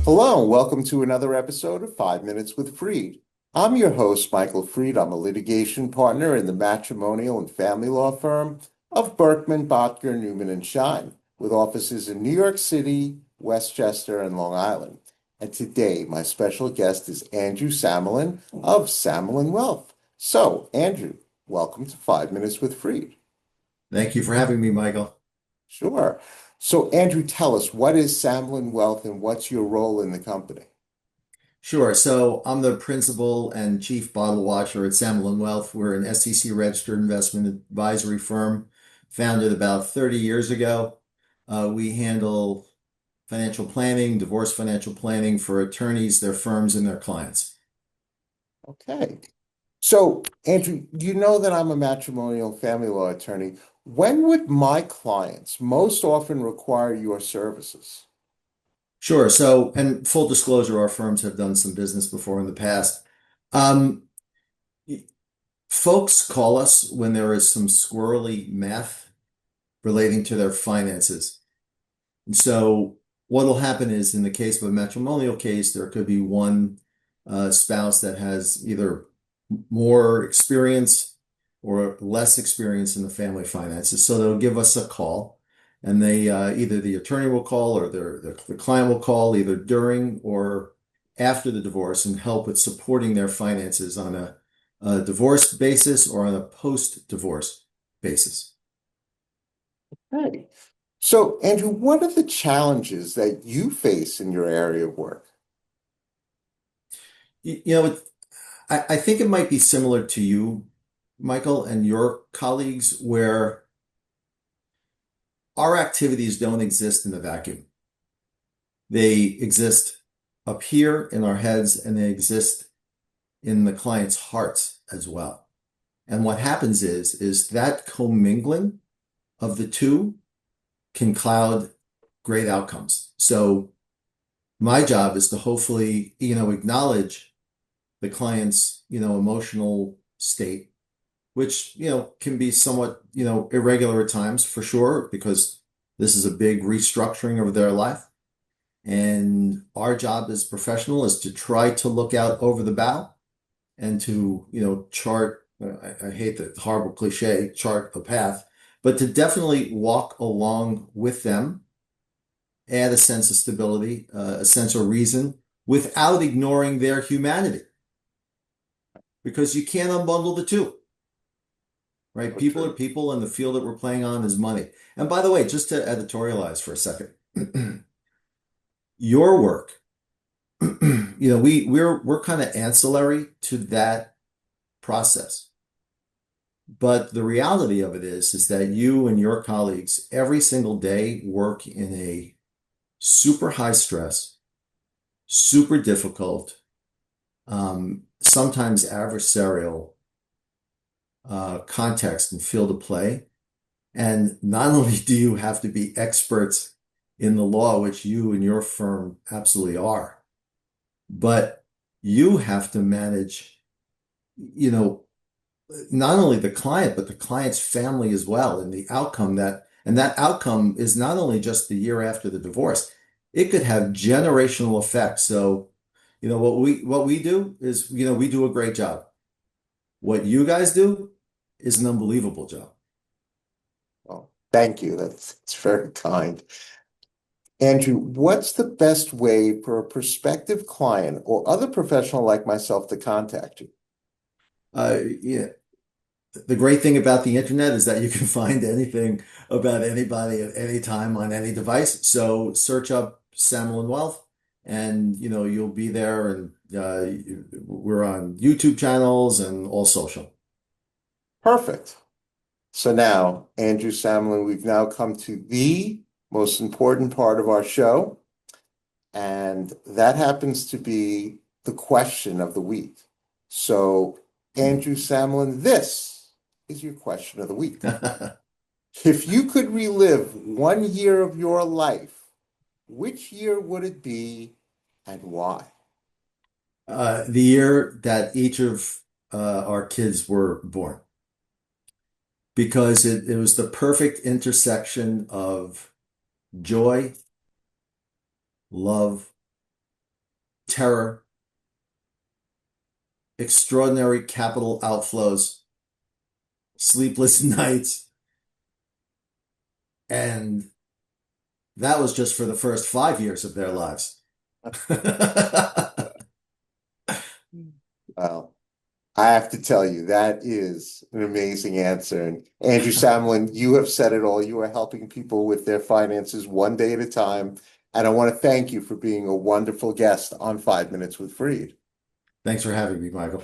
Hello, and welcome to another episode of 5 Minutes with Freed. I'm your host, Michael Freed. I'm a litigation partner in the matrimonial and family law firm of Berkman, Botker, Newman, and Shine, with offices in New York City, Westchester, and Long Island. And today, my special guest is Andrew Samalin of Samalin Wealth. So, Andrew, welcome to 5 Minutes with Freed. Thank you for having me, Michael. Sure. So, Andrew, tell us, what is Samalin Wealth and what's your role in the company? Sure. So I'm the principal and chief bottle washer at Samalin Wealth. We're an SEC registered investment advisory firm founded about 30 years ago. We handle financial planning, divorce financial planning for attorneys, their firms, and their clients. Okay. So, Andrew, you know that I'm a matrimonial family law attorney. When would my clients most often require your services? Sure. So, and full disclosure, our firms have done some business before in the past. Um, Folks call us when there is some squirrely math relating to their finances. And so what will happen is in the case of a matrimonial case, there could be one spouse that has either more experience or less experience in the family finances. So they'll give us a call and they either the attorney will call or the client will call either during or after the divorce and help with supporting their finances on a divorce basis or on a post-divorce basis. Hey. So, Andrew, what are the challenges that you face in your area of work? I think it might be similar to you, Michael, and your colleagues, where our activities don't exist in a vacuum. They exist up here in our heads and they exist in the client's hearts as well. And what happens is that commingling of the two can cloud great outcomes. So my job is to hopefully, acknowledge the client's, emotional state, which, can be somewhat, irregular at times for sure, because this is a big restructuring of their life. And our job as professional is to try to look out over the bow and to, chart, I hate the horrible cliche, chart a path, but to definitely walk along with them, add a sense of stability, a sense of reason without ignoring their humanity, because you can't unbundle the two. Right? So People are true. people, and the field that we're playing on is money. And by the way, just to editorialize for a second, your work, we're kind of ancillary to that process. But the reality of it is that you and your colleagues every single day work in a super high stress, super difficult, sometimes adversarial context and field of play. And not only do you have to be experts in the law, which you and your firm absolutely are, but you have to manage, you know, not only the client, but the client's family as well. And that outcome is not only just the year after the divorce, it could have generational effects. So, what we do is, we do a great job. What you guys do is an unbelievable job. Well, thank you. That's very kind. Andrew, what's the best way for a prospective client or other professional like myself to contact you? Yeah, the great thing about the internet is that you can find anything about anybody at any time on any device. So search up Samuel and Wealth, and you'll be there. And we're on YouTube channels and all social. Perfect. So now, Andrew Samalin, we've now come to the most important part of our show, and that happens to be the question of the week. So, Andrew Samalin, this is your question of the week. If you could relive 1 year of your life, which year would it be and why? The year that each of our kids were born, because it was the perfect intersection of joy, love, terror, extraordinary capital outflows, sleepless nights, and that was just for the first 5 years of their lives. Well, I have to tell you, that is an amazing answer. And Andrew Samalin, you have said it all. You are helping people with their finances one day at a time. And I want to thank you for being a wonderful guest on 5 Minutes with Freed. Thanks for having me, Michael.